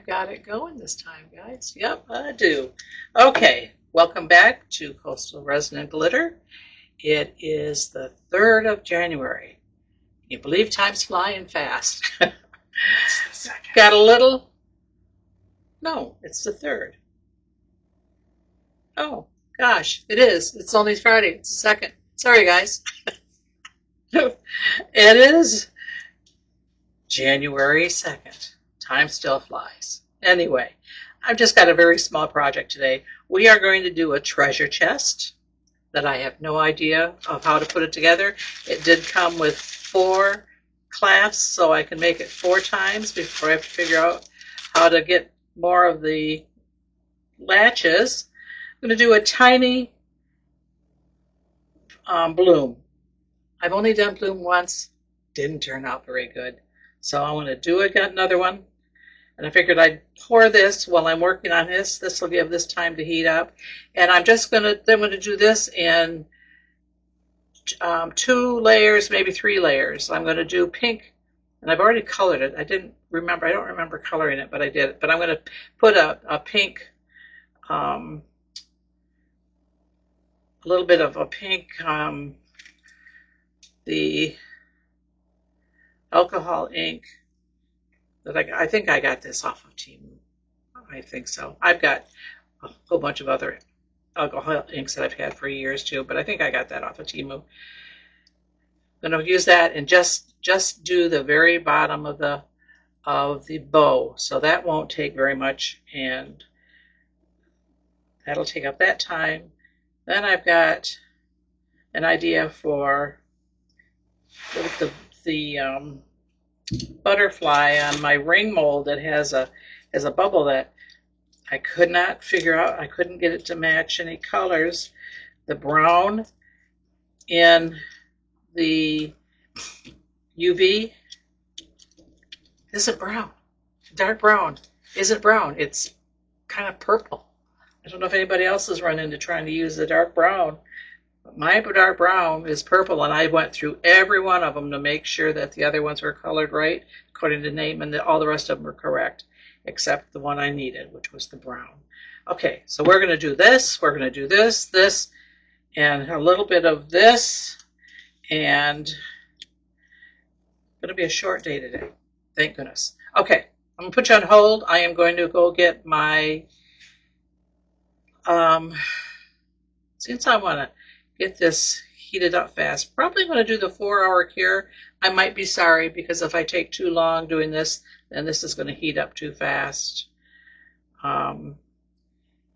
Got it going this time, guys. Yep, I do. Okay, welcome back to Coastal Resin and Glitter. It is the 3rd of January. Can you believe time's flying fast? Got a little? No, it's the 3rd. Oh, gosh, it is. It's only Friday. It's the 2nd. Sorry, guys. It is January 2nd. Time still flies. Anyway, I've just got a very small project today. We are going to do a treasure chest that I have no idea of how to put it together. It did come with 4 clasps, so I can make it 4 times before I have to figure out how to get more of the latches. I'm going to do a tiny bloom. I've only done bloom once. Didn't turn out very good. So I'm going to do another one. And I figured I'd pour this while I'm working on this. This will give this time to heat up. And I'm just going to do this in 2 layers, maybe 3 layers. I'm going to do pink, and I've already colored it. I don't remember coloring it, but I did. But I'm going to put a pink, a little bit of a pink, the alcohol ink that I think I got this off of Temu. I think so. I've got a whole bunch of other alcohol inks that I've had for years too, but I think I got that off of Temu. I'm going to use that and just do the very bottom of the bow, so that won't take very much, and that'll take up that time. Then I've got an idea for the butterfly on my ring mold that has a bubble that I could not figure out. I couldn't get it to match any colors. The brown in the UV isn't brown. Dark brown isn't brown. It's kind of purple. I don't know if anybody else has run into trying to use the dark brown. My dark brown is purple, and I went through every one of them to make sure that the other ones were colored right according to name, and that all the rest of them were correct except the one I needed, which was the brown. Okay, so we're going to do this, we're going to do this, and a little bit of this, and it's going to be a short day today. Thank goodness. Okay, I'm going to put you on hold. I am going to go get my, since I want to get this heated up fast, probably going to do the 4-hour cure. I might be sorry, because if I take too long doing this, then this is going to heat up too fast. And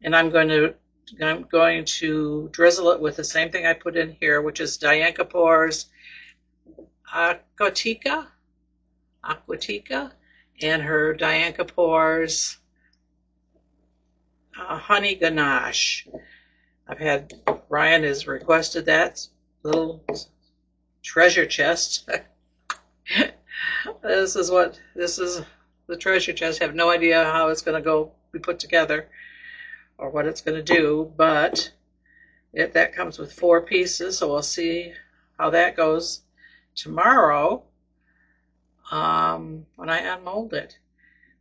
I'm going to drizzle it with the same thing I put in here, which is Dianka Pours Aquatica, and her Dianka Pours Honey Ganache. I've had, Ryan has requested that little treasure chest. This is the treasure chest. I have no idea how it's going to be put together or what it's going to do, but that comes with 4 pieces, so we'll see how that goes tomorrow when I unmold it.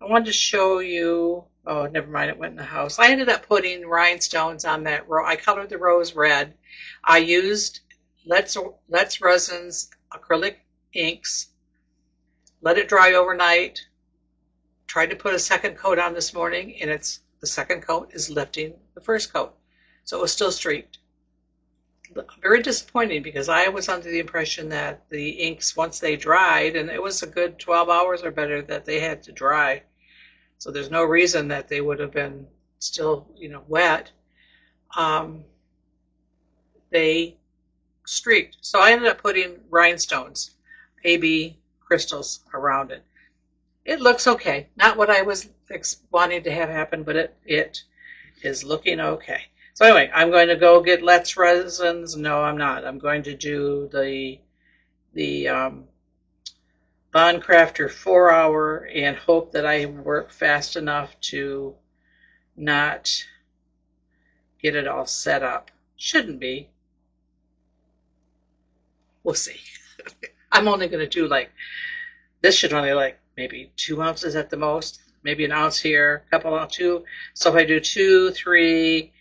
I wanted to show you, oh, never mind, it went in the house. I ended up putting rhinestones on that row. I colored the rose red. I used Let's Resin's acrylic inks, let it dry overnight, tried to put a second coat on this morning, and the second coat is lifting the first coat. So it was still streaked. Very disappointing, because I was under the impression that the inks, once they dried, and it was a good 12 hours or better that they had to dry, so there's no reason that they would have been still, wet. They streaked. So I ended up putting rhinestones, AB crystals around it. It looks okay. Not what I was wanting to have happen, but it is looking okay. So anyway, I'm going to go get Let's Resins. No, I'm not. I'm going to do the Bond Crafter 4-hour and hope that I work fast enough to not get it all set up. Shouldn't be. We'll see. I'm only going to do this should only maybe 2 ounces at the most. maybe an ounce here, a couple of two. So if I do 2, 3,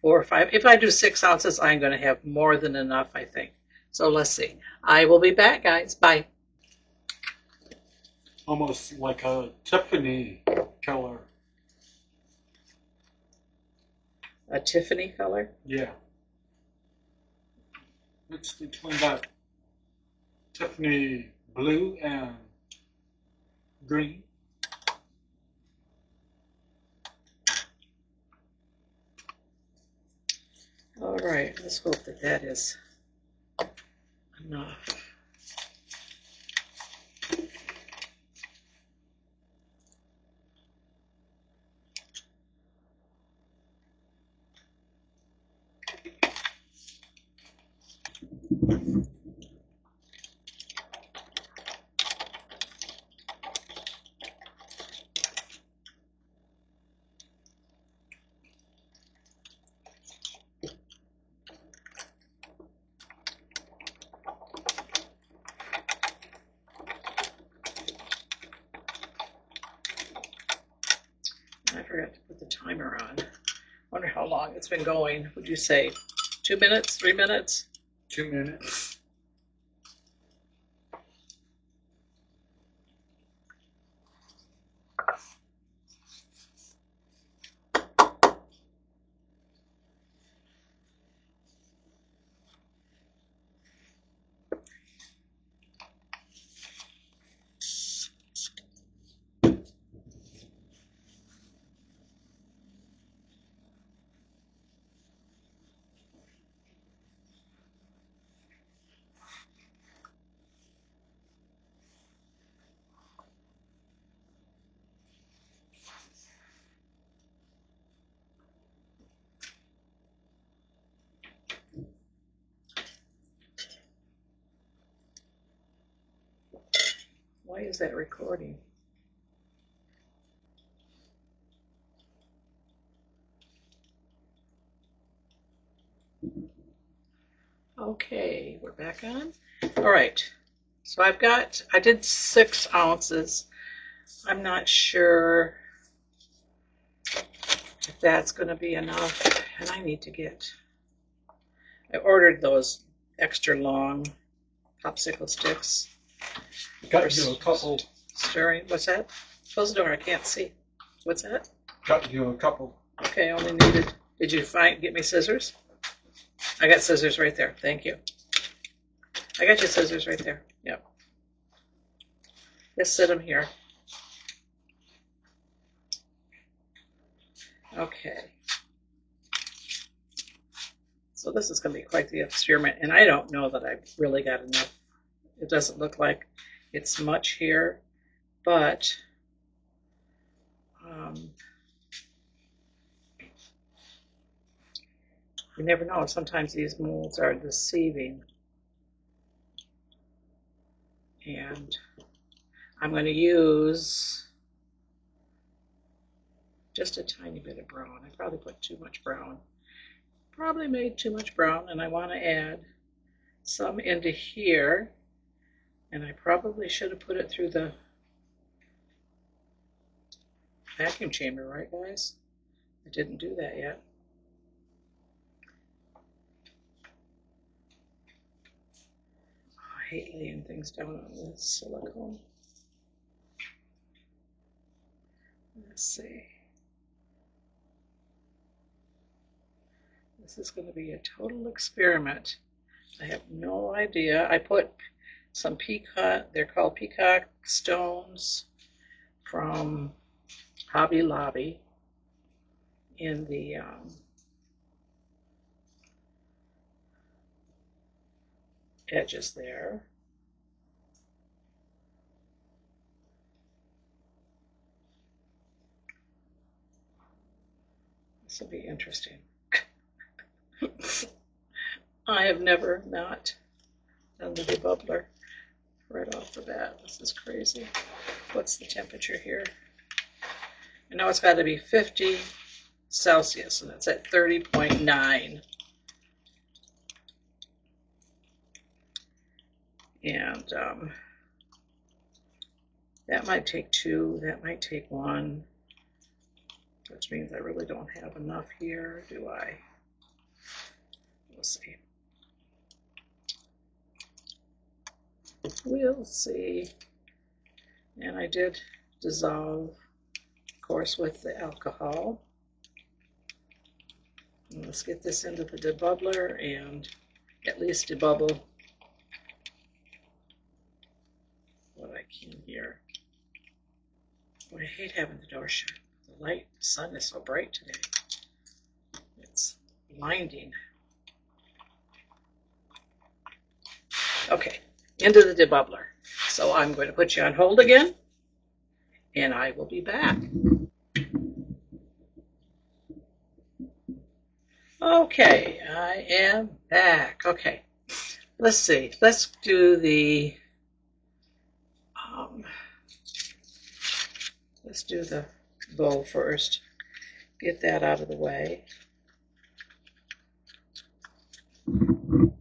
4, 5, if I do 6 ounces, I'm going to have more than enough, I think. So let's see. I will be back, guys. Bye. Almost like a Tiffany color. A Tiffany color? Yeah. It's between that Tiffany blue and green. All right, let's hope that that is enough. I forgot to put the timer on. Wonder how long it's been going. Would you say 2 minutes, 3 minutes? 2 minutes. Why is that recording? Okay, we're back on. All right, so I did 6 ounces. I'm not sure if that's going to be enough, and I need to get, I ordered those extra long popsicle sticks. Got you a couple. Stirring, what's that? Close the door, I can't see. What's that? Got you a couple. Okay, only needed, did you get me scissors? I got scissors right there, thank you. I got your scissors right there, yep. Just sit them here. Okay. So this is going to be quite the experiment, and I don't know that I've really got enough. It doesn't look like it's much here, but you never know. Sometimes these molds are deceiving. And I'm going to use just a tiny bit of brown. I probably put too much brown. Probably made too much brown, and I want to add some into here. And I probably should have put it through the vacuum chamber, right, guys? I didn't do that yet. I hate laying things down on this silicone. Let's see. This is going to be a total experiment. I have no idea. I put some peacock, they're called peacock stones from Hobby Lobby in the edges there. This will be interesting. I have never not done the debubbler right off the bat. This is crazy. What's the temperature here? I know it's got to be 50 Celsius, and it's at 30.9. And That might take 2, that might take 1, which means I really don't have enough here, do I? We'll see. We'll see. And I did dissolve, of course, with the alcohol. And let's get this into the debubbler and at least debubble what I can here. Boy, I hate having the door shut. The light, the sun is so bright today. It's blinding. Okay, into the debubbler. So I'm going to put you on hold again, and I will be back. Okay, I am back. Okay, let's see. Let's do the bowl first. Get that out of the way. And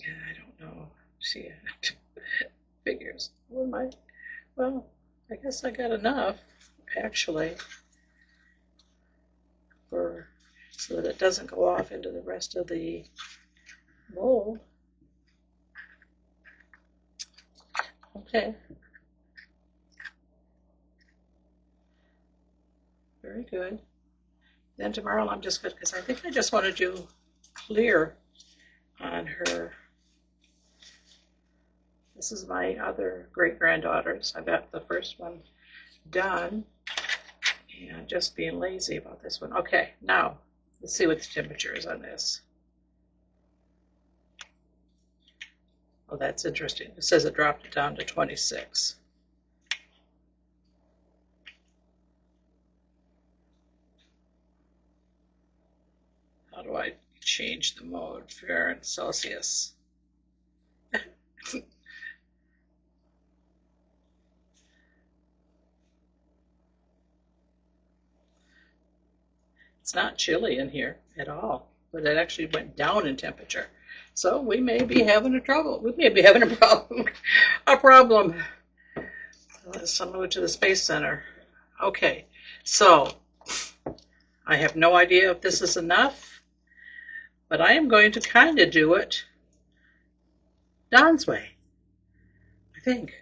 I don't know. See, figures. What am I? Well, I guess I got enough actually for so that it doesn't go off into the rest of the mold. Okay. Very good. Then tomorrow I'm just good because I think I just want to do clear on her. This is my other great-granddaughter's. I got the first one done and just being lazy about this one. Okay, now let's see what the temperature is on this. Oh, that's interesting. It says it dropped it down to 26. How do I change the mode? Fahrenheit, Celsius. It's not chilly in here at all, but it actually went down in temperature. So we may be having a trouble. We may be having a problem. A problem. Let's move to the Space Center. Okay, so I have no idea if this is enough, but I am going to kind of do it Don's way, I think,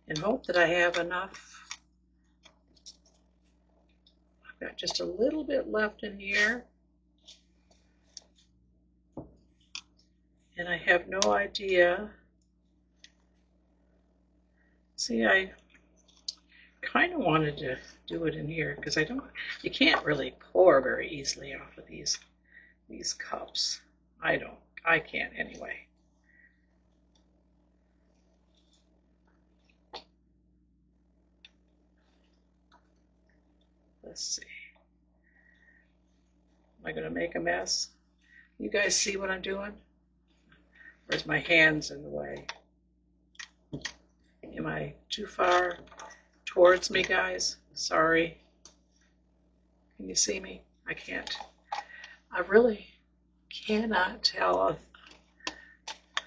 and hope that I have enough. I've got just a little bit left in here, and I have no idea. See, I kind of wanted to do it in here because you can't really pour very easily off of these cups. I can't anyway. Let's see. Am I going to make a mess? You guys see what I'm doing? Or is my hands in the way? Am I too far towards me, guys? Sorry. Can you see me? I can't. I really cannot tell. I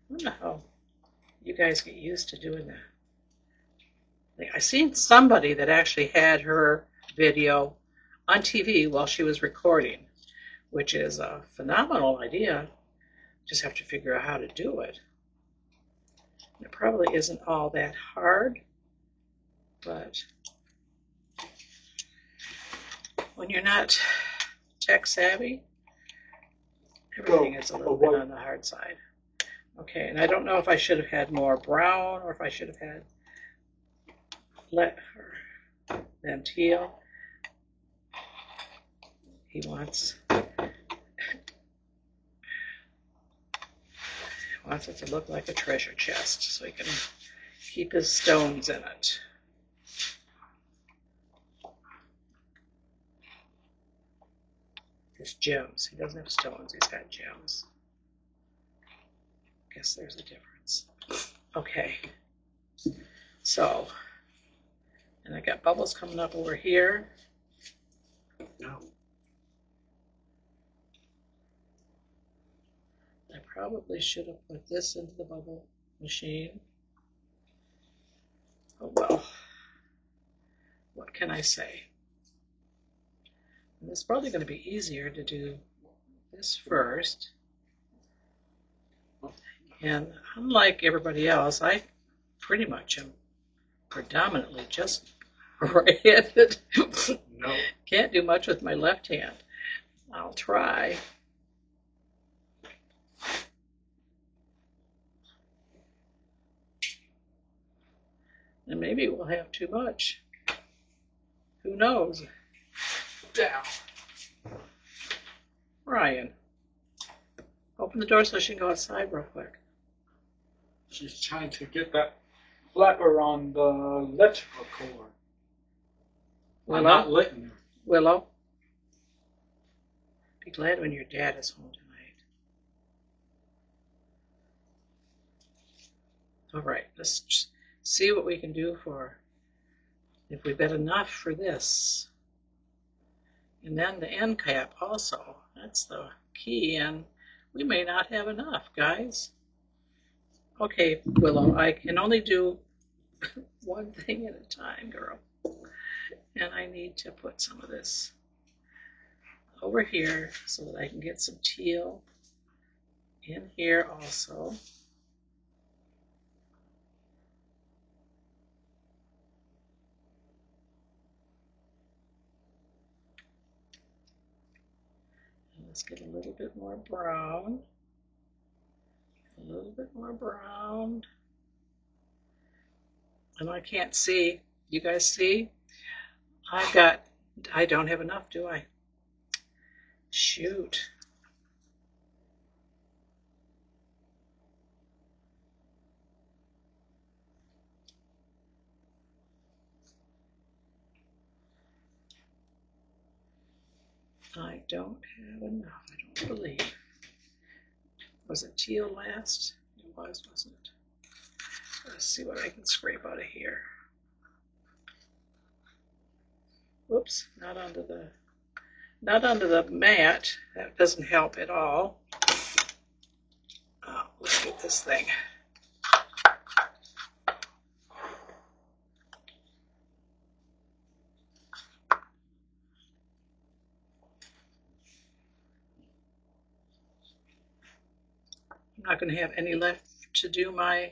don't know how you guys get used to doing that. I seen somebody that actually had her video on TV while she was recording, which is a phenomenal idea. Just have to figure out how to do it. It probably isn't all that hard, but when you're not tech savvy, everything is a little bit on the hard side. Okay, and I don't know if I should have had more brown or if I should have had than teal. He wants it to look like a treasure chest so he can keep his stones in it. His gems. He doesn't have stones, he's got gems. Guess there's a difference. Okay. So, and I got bubbles coming up over here. No. I probably should have put this into the bubble machine. Oh well, what can I say? And it's probably going to be easier to do this first. And unlike everybody else, I pretty much am predominantly just right-handed. No. Can't do much with my left hand. I'll try. And maybe we'll have too much. Who knows? Down. Ryan, open the door so she can go outside real quick. She's trying to get that flapper on the electrical cord. I'm not letting her. Willow, be glad when your dad is home tonight. All right, let's just see what we can do for, if we've got enough for this. And then the end cap also. That's the key, and we may not have enough, guys. Okay, Willow, I can only do one thing at a time, girl. And I need to put some of this over here so that I can get some teal in here also. And let's get a little bit more brown. A little bit more brown. And I can't see. You guys see? I don't have enough, do I? Shoot. I don't have enough, I don't believe. Was it teal last? It was, wasn't it? Let's see what I can scrape out of here. Whoops, not onto the mat. That doesn't help at all. Oh, let's get this thing. I'm not going to have any left to do my,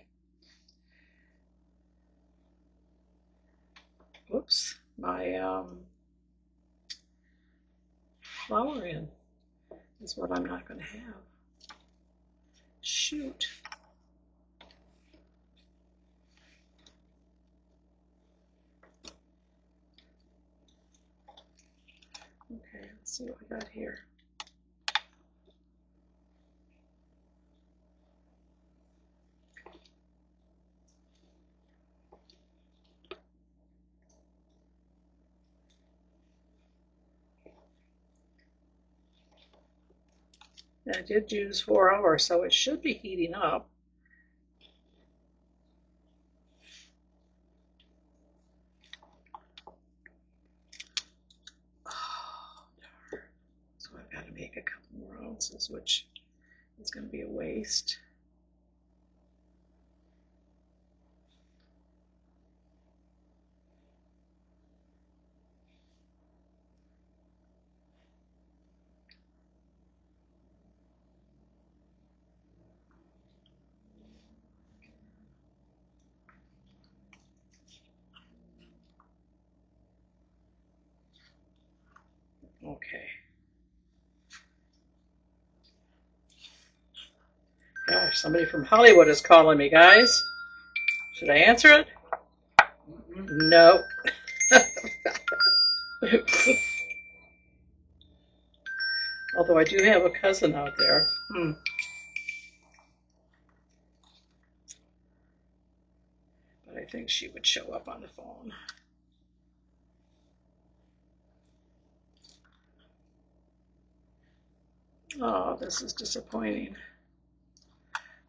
whoops, my flower in. Is what I'm not going to have. Shoot. Okay, let's see what we got here. And I did use 4 hours, so it should be heating up. Oh, darn. So I've got to make a couple more ounces, which is going to be a waste. Okay. Gosh, somebody from Hollywood is calling me, guys. Should I answer it? No. Although I do have a cousin out there. But I think she would show up on the phone. Oh, this is disappointing.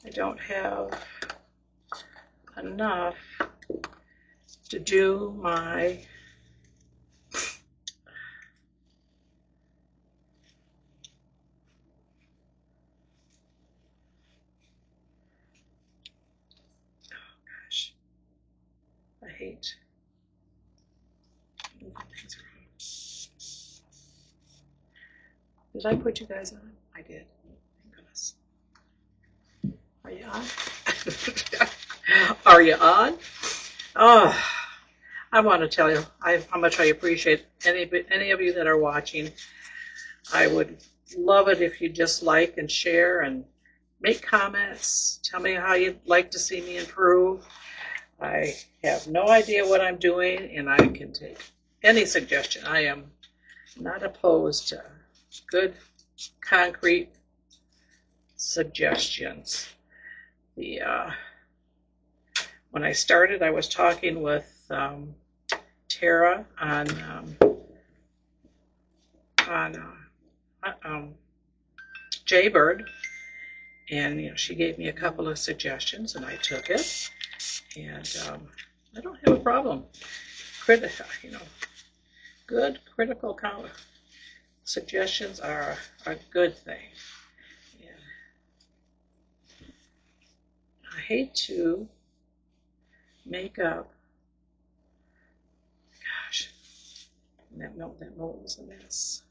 I don't have enough to do my hate moving things around. Did I put you guys on? I did. Thank goodness. Are you on? Are you on? Oh, I want to tell you how much I appreciate any of you that are watching. I would love it if you just like and share and make comments. Tell me how you'd like to see me improve. I have no idea what I'm doing, and I can take any suggestion. I am not opposed to good, concrete suggestions. When I started, I was talking with Tara on Jaybird, and she gave me a couple of suggestions, and I took it, and I don't have a problem. Good critical suggestions are a good thing. And I hate to make up. Gosh, that mold was a mess.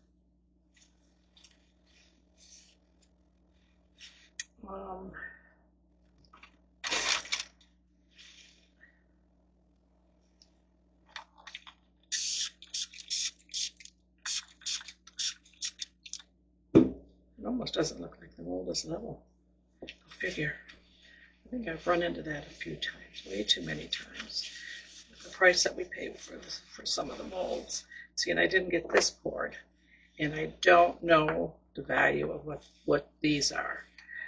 It almost doesn't look like the mold is level. Go figure. I think I've run into that a few times, way too many times. The price that we pay for some of the molds. See, and I didn't get this poured, and I don't know the value of what these are.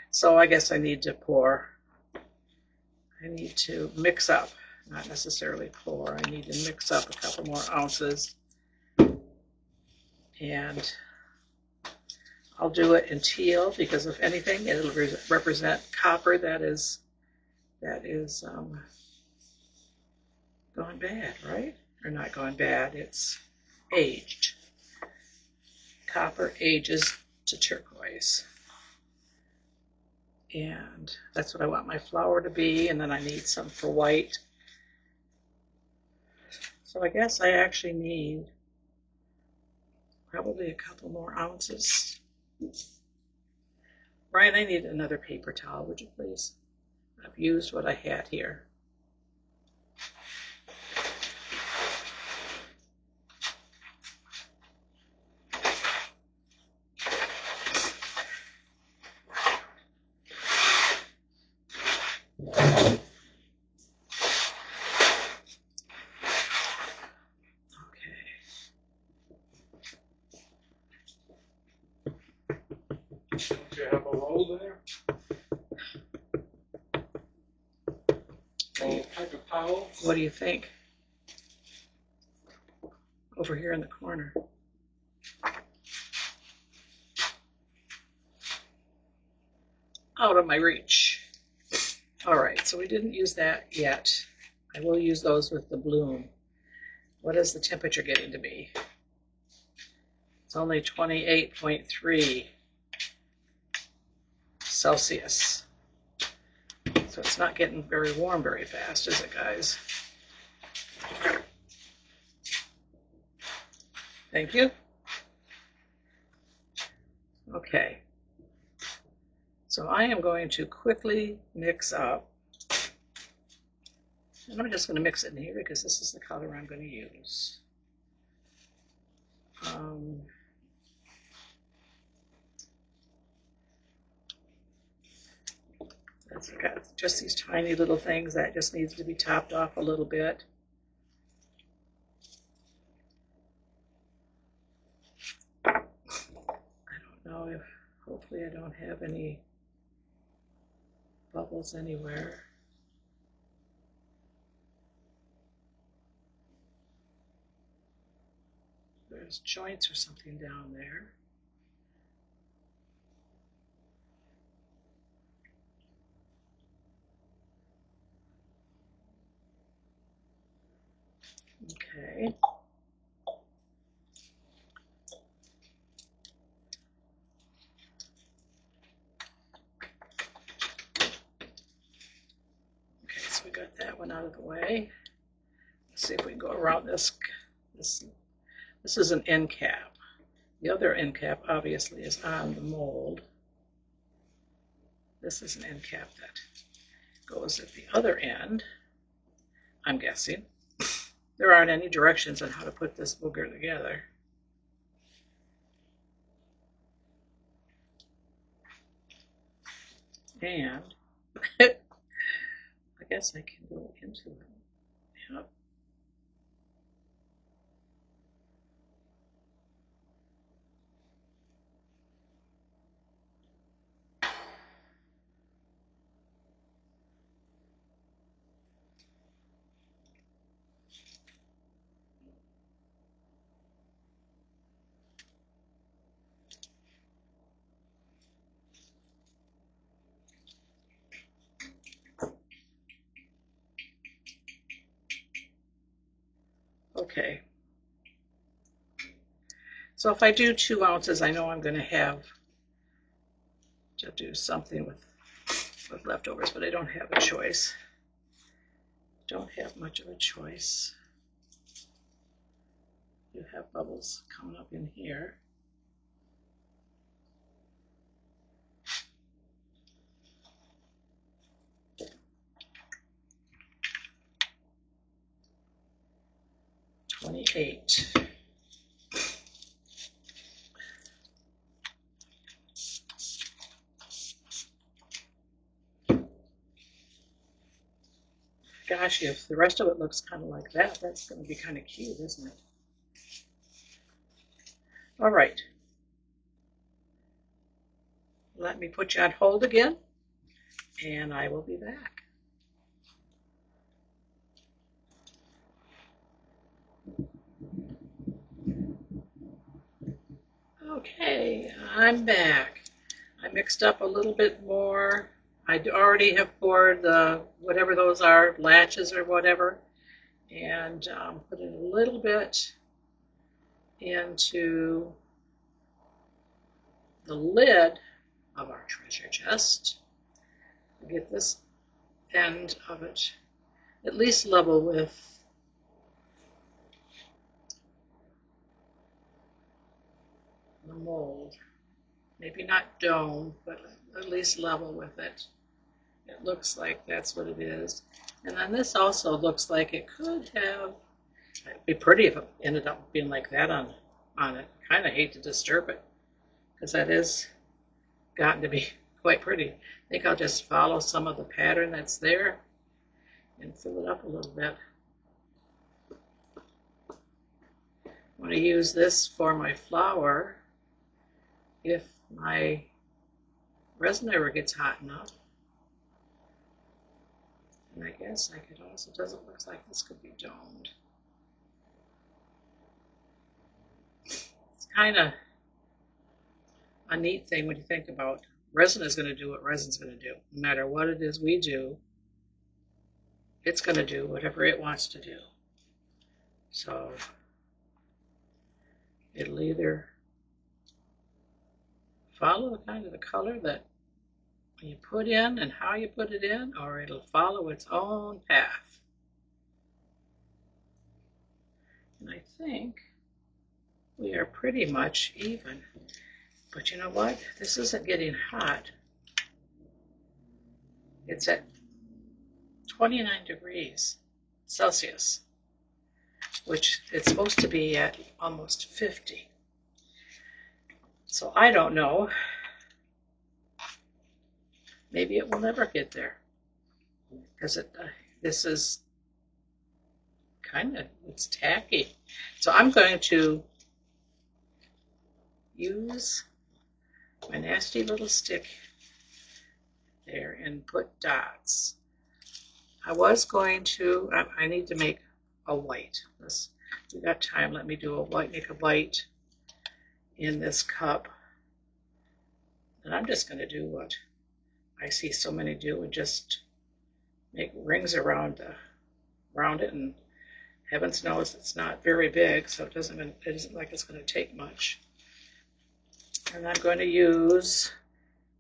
So I guess I need to pour. I need to mix up, not necessarily pour. I need to mix up a couple more ounces, and I'll do it in teal because if anything, it'll represent copper that is going bad, right? Or not going bad, it's aged. Copper ages to turquoise. And that's what I want my flower to be, and then I need some for white. So I guess I actually need probably a couple more ounces. Brian, I need another paper towel, would you please? I've used what I had here. Don't you have a roll there? Paper towels? What do you think? Over here in the corner. Out of my reach. All right, so we didn't use that yet. I will use those with the bloom. What is the temperature getting to be? It's only 28.3 Celsius. So it's not getting very warm very fast, is it, guys? Thank you. Okay. So I am going to quickly mix up. And I'm just going to mix it in here because this is the color I'm going to use. It's got just these tiny little things that just needs to be topped off a little bit. I don't know if, hopefully I don't have any bubbles anywhere. There's joints or something down there. Okay. Okay, so we got that one out of the way. Let's see if we can go around this. This is an end cap. The other end cap obviously is on the mold. This is an end cap that goes at the other end, I'm guessing. There aren't any directions on how to put this booger together. And I guess I can go into it. Yep. Okay. So if I do 2 ounces, I know I'm going to have to do something with leftovers, but I don't have a choice. Don't have much of a choice. You have bubbles coming up in here. $28. Gosh, if the rest of it looks kind of like that, that's going to be kind of cute, isn't it? All right. Let me put you on hold again, and I will be back. Okay, I'm back. I mixed up a little bit more. I already have poured the, whatever those are, latches or whatever, and put in a little bit into the lid of our treasure chest. Get this end of it at least level with the mold. Maybe not dome, but at least level with it. It looks like that's what it is. And then this also looks like it could have, it'd be pretty if it ended up being like that on it. Kind of hate to disturb it, because that is gotten to be quite pretty. I think I'll just follow some of the pattern that's there and fill it up a little bit. I want to use this for my flower if my resin ever gets hot enough. And I guess I could also, doesn't look like this could be domed. It's kind of a neat thing when you think about resin is going to do what resin's going to do. No matter what it is we do, it's going to do whatever it wants to do. So it'll either follow kind of the color that you put in and how you put it in, or it'll follow its own path. And I think we are pretty much even. But you know what? This isn't getting hot. It's at 29 degrees Celsius, which it's supposed to be at almost 50. So I don't know. Maybe it will never get there, because this is kind of, it's tacky. So I'm going to use my nasty little stick there and put dots. I was going to, I need to make a white. We got time, let me do a white, make a white in this cup. And I'm just going to do what I see so many do, and just make rings around it, and heavens knows it's not very big, so it isn't like it's going to take much. And I'm going to use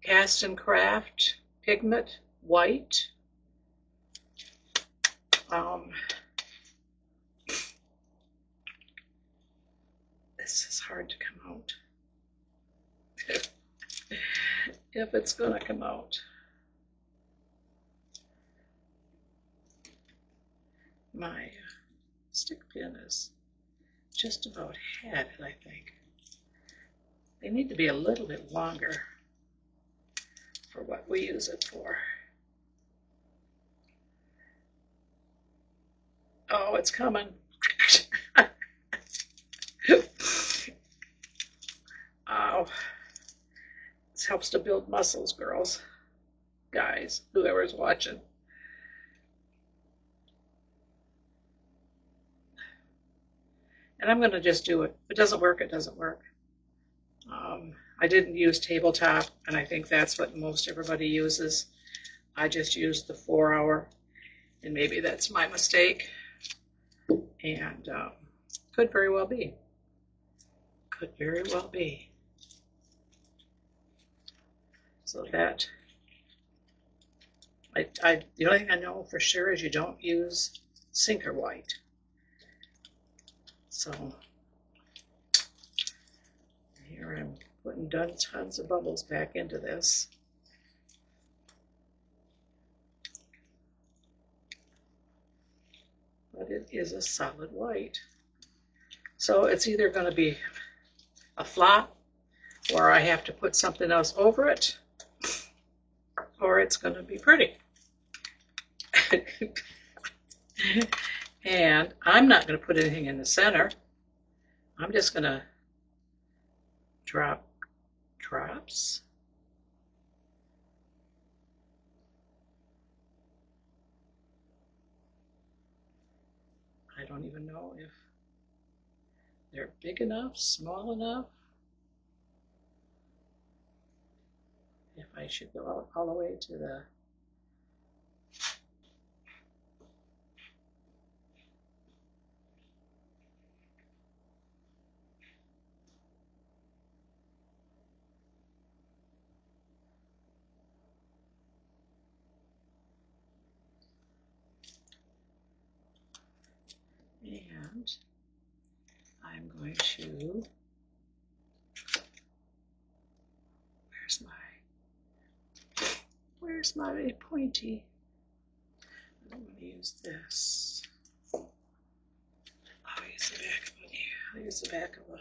Cast and Craft Pigment White. This is hard to come out. If it's gonna come out. My stick pin is just about had it, I think. They need to be a little bit longer for what we use it for. Oh, it's coming. Oh, this helps to build muscles, girls, guys, whoever's watching. And I'm going to just do it. If it doesn't work, it doesn't work. I didn't use tabletop, and I think that's what most everybody uses. I just used the 4-hour, and maybe that's my mistake. And could very well be. Could very well be. So that, the only thing I know for sure is you don't use sinker white. So here I'm putting tons of bubbles back into this. But it is a solid white. So it's either going to be a flop, or I have to put something else over it, or it's going to be pretty. And I'm not going to put anything in the center. I'm just going to drop drops. I don't even know if they're big enough, small enough, if I should go out all the way to the and I'm going to, where's my pointy? I don't want to use this. I'll use the back of it. I'll use the back of a,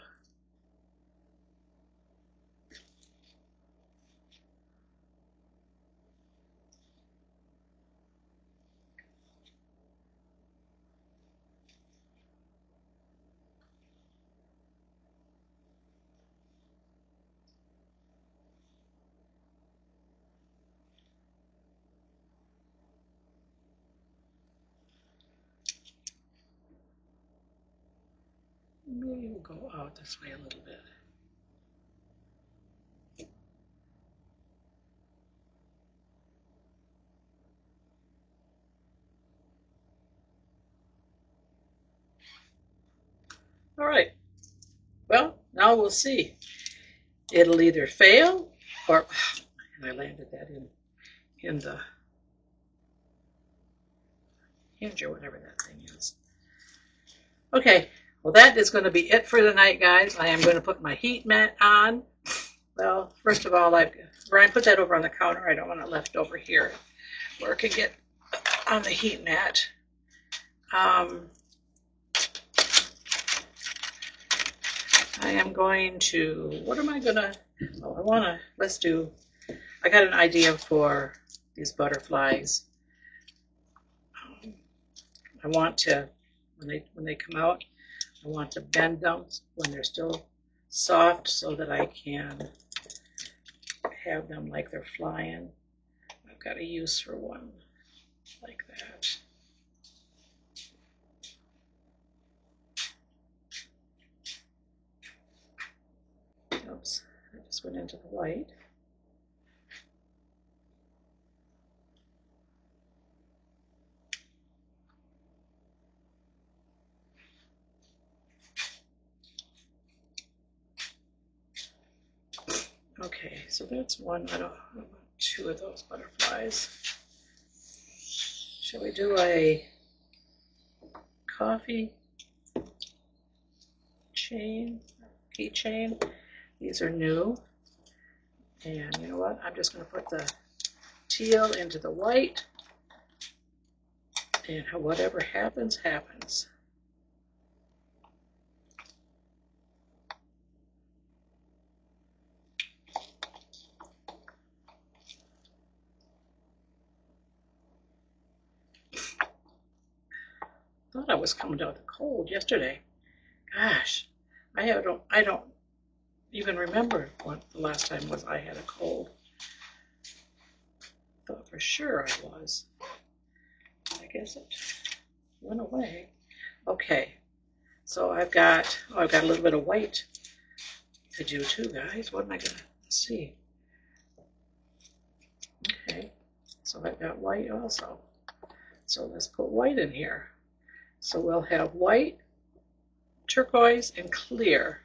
maybe we'll go out this way a little bit. All right, well, now we'll see. It'll either fail or, and I landed that in the hinge or whatever that thing is. Okay, well that is going to be it for tonight, guys. I am going to put my heat mat on. Well, first of all, Brian, put that over on the counter. I don't want it left over here where it can get on the heat mat. I am going to, what am I going to, oh, I got an idea for these butterflies. I want to, when they come out, I want to bend them when they're still soft so that I can have them like they're flying. I've got a use for one like that. Oops, I just went into the white. Okay, so that's one. I want 2 of those butterflies. Shall we do a coffee chain? keychain. These are new. And you know what? I'm just going to put the teal into the white. And whatever happens, happens. Thought I was coming down with a cold yesterday. Gosh, I don't even remember what the last time was I had a cold. Thought for sure I was. I guess it went away. Okay, so I've got a little bit of white to do too, guys. What am I gonna see? Okay, so I've got white also. So let's put white in here. So we'll have white, turquoise, and clear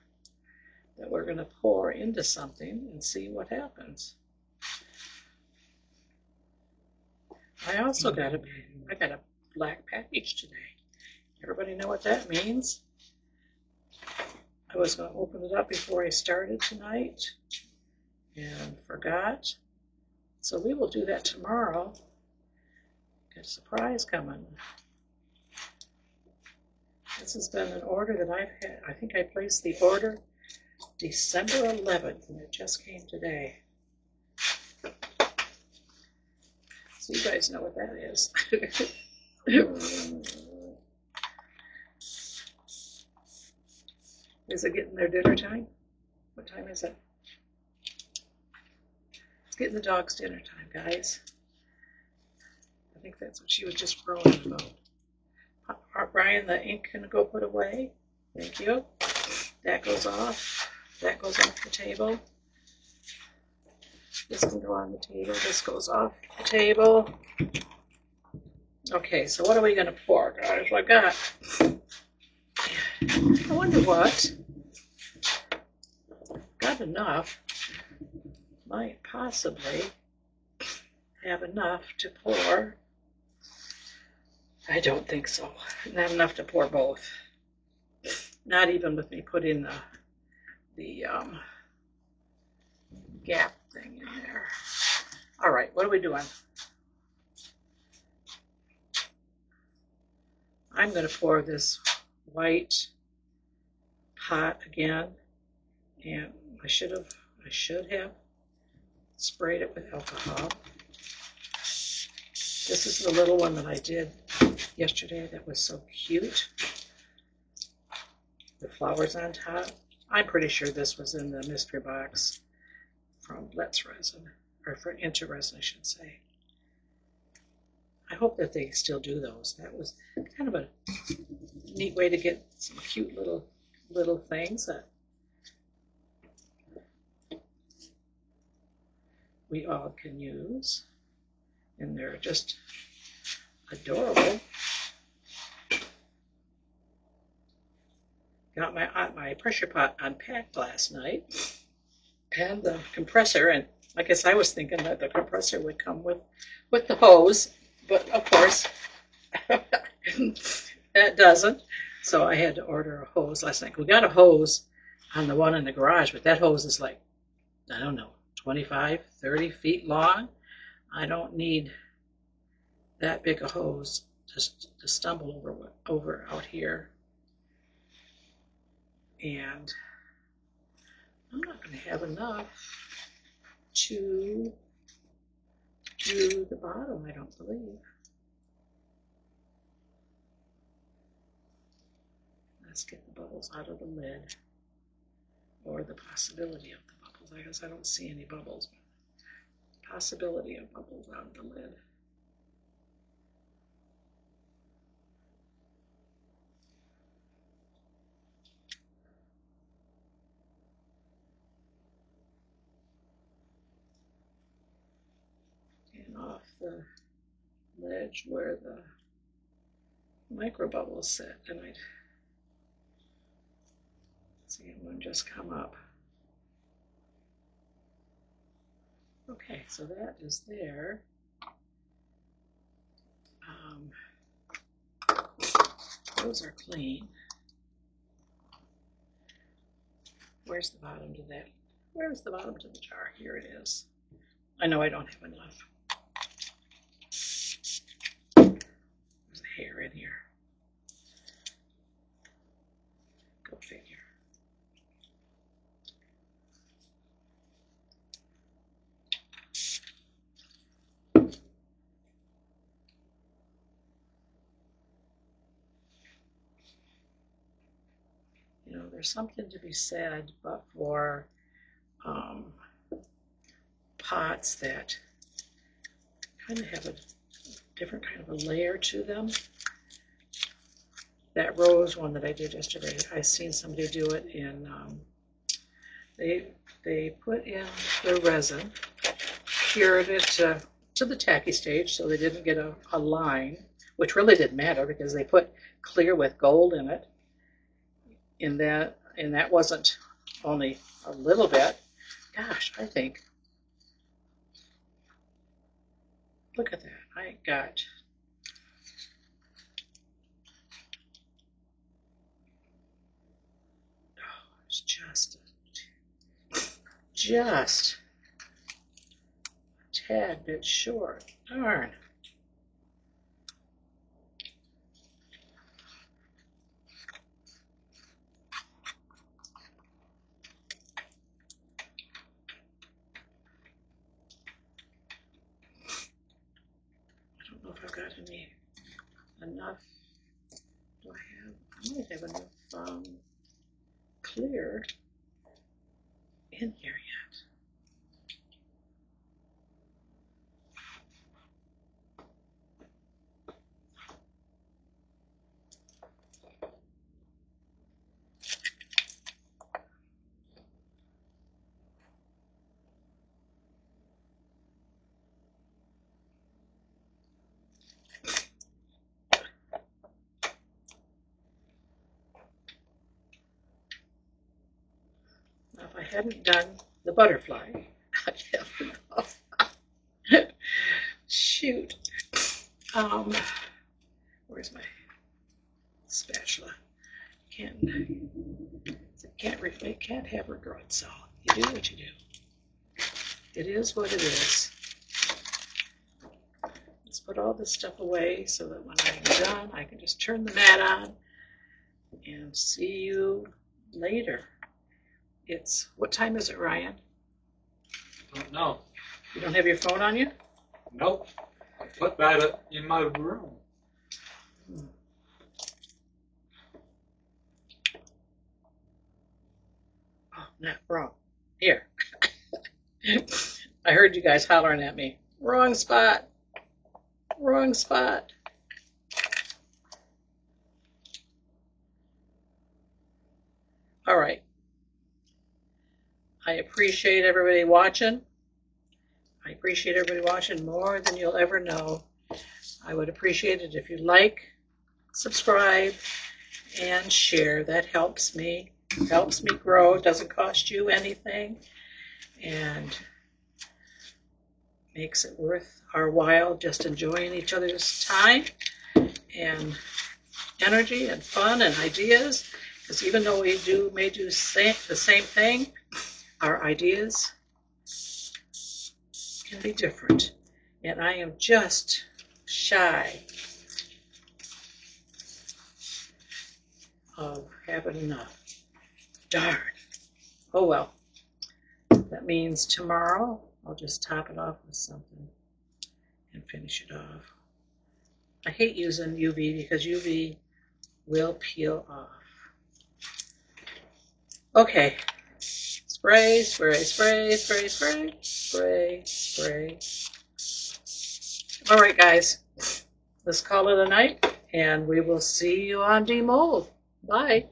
that we're going to pour into something and see what happens. I also got a black package today. Everybody know what that means? I was going to open it up before I started tonight and forgot. So we will do that tomorrow. Got a surprise coming. This has been an order that I've had. I think I placed the order December 11th, and it just came today. So you guys know what that is. Is it getting their dinner time? What time is it? It's getting the dogs dinner time, guys. I think that's what she was just groaning about. Brian, the ink can go put away. Thank you. That goes off. That goes off the table. This can go on the table. This goes off the table. Okay, so what are we going to pour, guys? What I got? I wonder what. Got enough. Might possibly have enough to pour. I don't think so. Not enough to pour both. Not even with me putting the gap thing in there. All right, what are we doing? I'm going to pour this white pot again, and I should have sprayed it with alcohol. This is the little one that I did yesterday that was so cute. The flowers on top. I'm pretty sure this was in the mystery box from Let's Resin, or for IntoResin, I should say. I hope that they still do those. That was kind of a neat way to get some cute little things that we all can use. And they're just adorable. Got my pressure pot unpacked last night, and the compressor. And I guess I was thinking that the compressor would come with the hose, but of course that doesn't. So I had to order a hose last night. We got a hose on the one in the garage, but that hose is like, I don't know, 25, 30 feet long. I don't need that big a hose to stumble over out here. And I'm not going to have enough to do the bottom, I don't believe. Let's get the bubbles out of the lid, or the possibility of the bubbles. I guess I don't see any bubbles. Possibility of bubbles out of the lid. And off the ledge where the micro bubbles sit, and I'd see one just come up. Okay, so that is there. Those are clean. Where's the bottom to that? Where's the bottom to the jar? Here it is. I know I don't have enough. There's a hair in here. Go figure. You know, there's something to be said, but for pots that kind of have a different kind of a layer to them. That rose one that I did yesterday, I seen somebody do it in, they put in the resin, cured it to the tacky stage so they didn't get a line, which really didn't matter because they put clear with gold in it. And that wasn't only a little bit. Gosh, I think, look at that. I got it's just a tad bit short. Darn. I don't know if I've got enough. Do I might have enough clear in here yet. Now, if I hadn't done the butterfly, I'd have enough. Shoot. Where's my spatula? Can't have regrets. So you do what you do. It is what it is. Let's put all this stuff away so that when I'm done, I can just turn the mat on and see you later. What time is it, Ryan? Don't know. You don't have your phone on you? Nope. I put that in my room. Oh, no, wrong. Here. I heard you guys hollering at me. Wrong spot. Wrong spot. All right. I appreciate everybody watching. I appreciate everybody watching more than you'll ever know. I would appreciate it if you like, subscribe, and share. That helps me grow. It doesn't cost you anything and makes it worth our while just enjoying each other's time and energy and fun and ideas. Because even though we may do the same thing, our ideas can be different. And I am just shy of having enough. Darn. Oh well. That means tomorrow I'll just top it off with something and finish it off. I hate using UV because UV will peel off. Okay. Spray, spray, spray, spray, spray, spray, spray. All right, guys. Let's call it a night, and we will see you on Demold. Bye.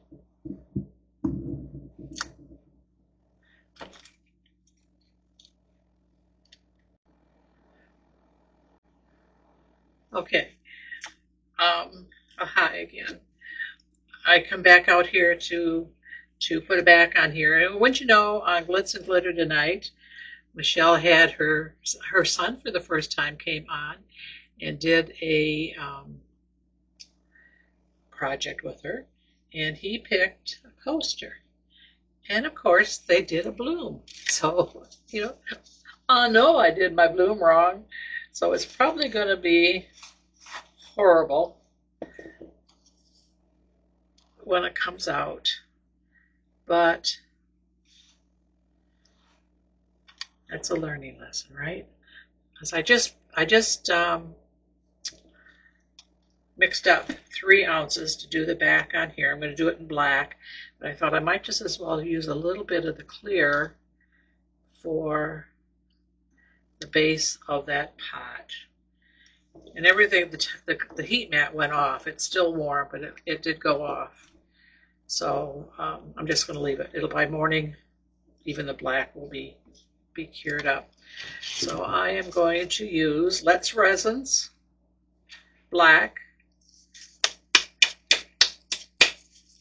Okay. Hi again. I come back out here to put it back on here. And wouldn't you know, on Glitz and Glitter tonight, Michelle had her son for the first time came on and did a project with her, and he picked a coaster. And of course, they did a bloom. So, you know, oh no, I did my bloom wrong. So it's probably going to be horrible when it comes out. But that's a learning lesson, right? Because I just mixed up 3 ounces to do the back on here. I'm going to do it in black, but I thought I might just as well use a little bit of the clear for the base of that pot. And everything, the heat mat went off. It's still warm, but it did go off. So I'm just going to leave it. It'll by morning, even the black will be cured up. So I am going to use Let's Resins black.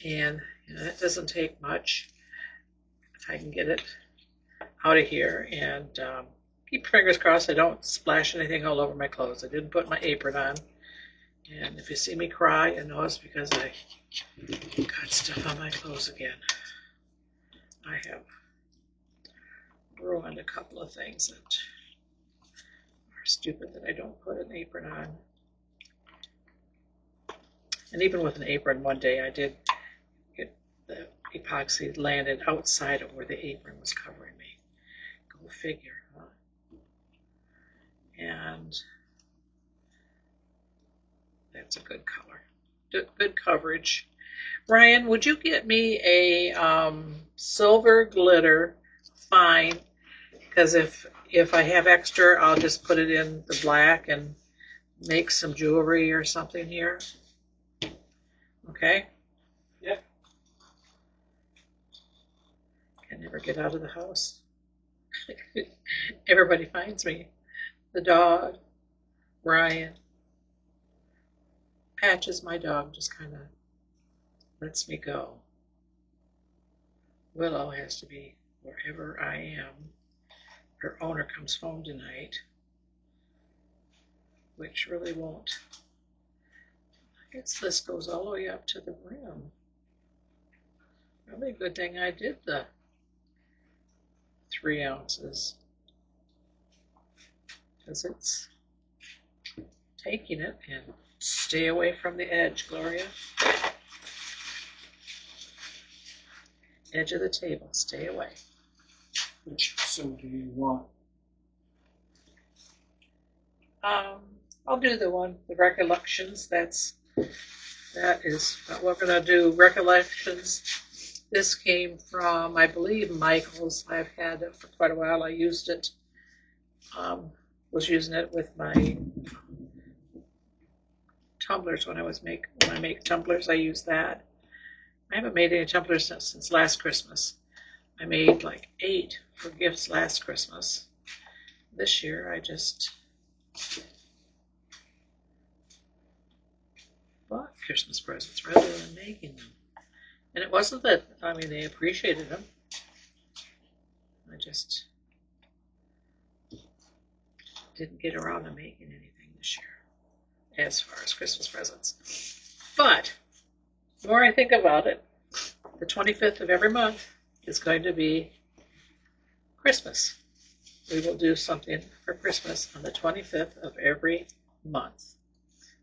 And it doesn't take much if I can get it out of here. And keep fingers crossed I don't splash anything all over my clothes. I didn't put my apron on. And if you see me cry, you know it's because I got stuff on my clothes again. I have ruined a couple of things that are stupid that I don't put an apron on. And even with an apron, one day I did get the epoxy landed outside of where the apron was covering me. Go figure, huh? And that's a good color. Good coverage. Ryan, would you get me a silver glitter fine? Because if I have extra, I'll just put it in the black and make some jewelry or something here. Okay? Yep. Can never get out of the house. Everybody finds me. The dog, Ryan. Patches, my dog, just kind of lets me go. Willow has to be wherever I am. Her owner comes home tonight, which really won't. I guess this goes all the way up to the rim. Probably a good thing I did the 3 ounces, because it's taking it. And stay away from the edge, Gloria. Edge of the table, stay away. Which soda do you want? I'll do the Recollections. That is what we're gonna do. Recollections. This came from, I believe, Michael's. I've had it for quite a while. I used it. Was using it with my tumblers when I make tumblers. I use that. I haven't made any tumblers since last Christmas. I made like 8 for gifts last Christmas. This year I just bought Christmas presents rather than making them. And it wasn't that, I mean, they appreciated them. I just didn't get around to making anything this year as far as Christmas presents. But the more I think about it, the 25th of every month is going to be Christmas. We will do something for Christmas on the 25th of every month.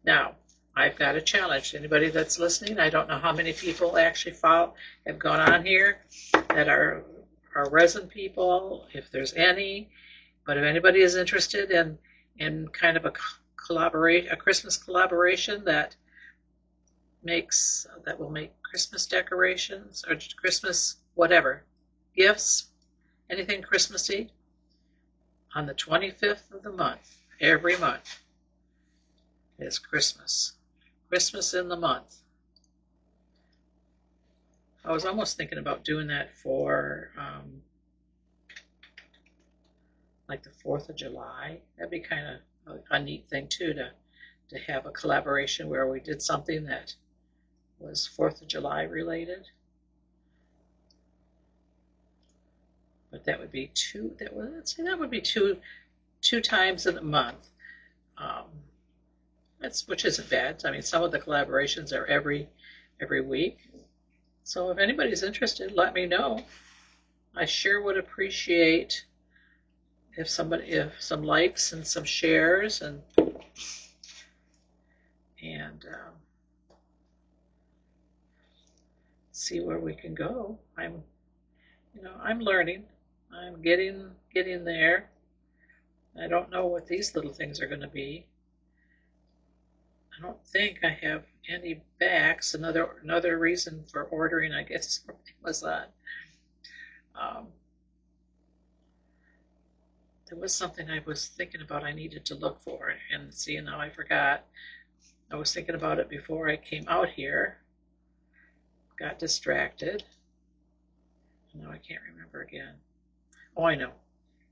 Now, I've got a challenge. Anybody that's listening, I don't know how many people actually have gone on here that are resin people, if there's any. But if anybody is interested in kind of a Christmas collaboration that will make Christmas decorations or Christmas whatever, gifts, anything Christmassy, on the 25th of the month, every month, is Christmas. Christmas in the month. I was almost thinking about doing that for like the 4th of July. That'd be kind of a neat thing too, to have a collaboration where we did something that was 4th of July related. But that would be that would be two times in a month. Which isn't bad. I mean, some of the collaborations are every week. So if anybody's interested, let me know. I sure would appreciate if some likes and some shares and see where we can go. I'm learning. I'm getting there. I don't know what these little things are going to be. I don't think I have any backs. Another reason for ordering, I guess, from Amazon. There was something I was thinking about I needed to look for, and see, now I forgot. I was thinking about it before I came out here. Got distracted. Now I can't remember again. Oh, I know.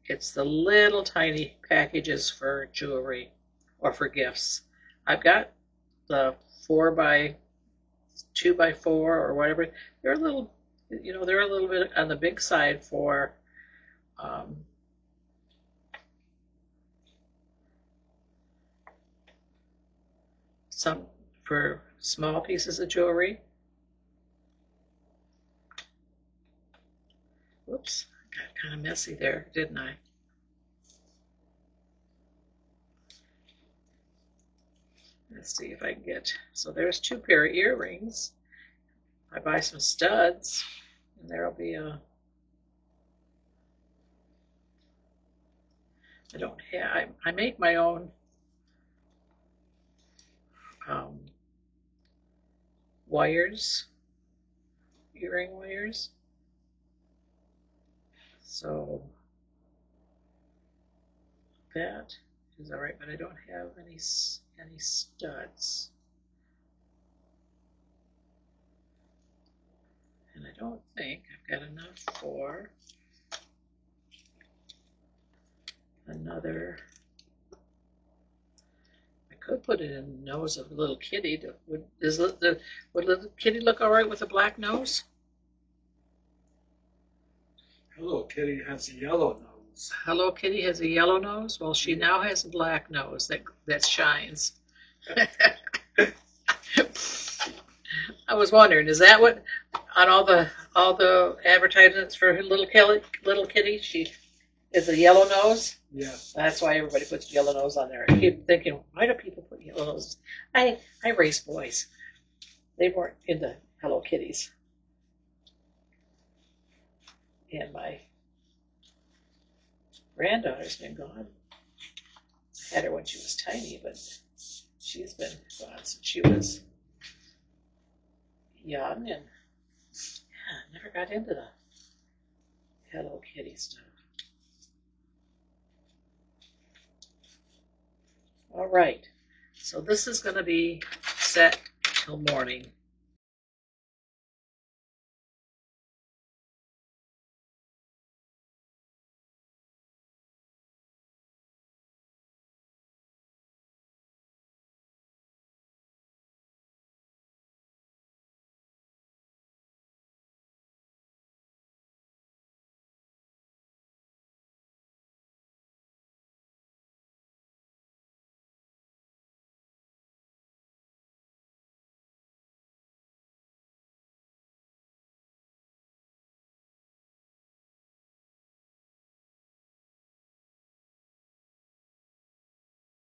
It's the little tiny packages for jewelry or for gifts. I've got the 4x2x4 or whatever. They're a little, they're a little bit on the big side for for small pieces of jewelry. Whoops, got kind of messy there, didn't I? Let's see if I can get, so there's 2 pair of earrings. I buy some studs, and there'll be I make my own wires, earring wires. So that is all right, but I don't have any studs. And I don't think I've got enough for another. I could put it in the nose of a little kitty. Would little kitty look all right with a black nose? Hello Kitty has a yellow nose. Hello Kitty has a yellow nose? Well, she now has a black nose that shines. I was wondering, is that what on all the advertisements for little kitty, she is a yellow nose? Yeah. That's why everybody puts yellow nose on there. I keep thinking, why do people put yellow noses? I raised boys. They weren't into Hello Kitties. And my granddaughter's been gone. I had her when she was tiny, but she's been gone since she was young, and never got into the Hello Kitty stuff. All right, so this is going to be set till morning.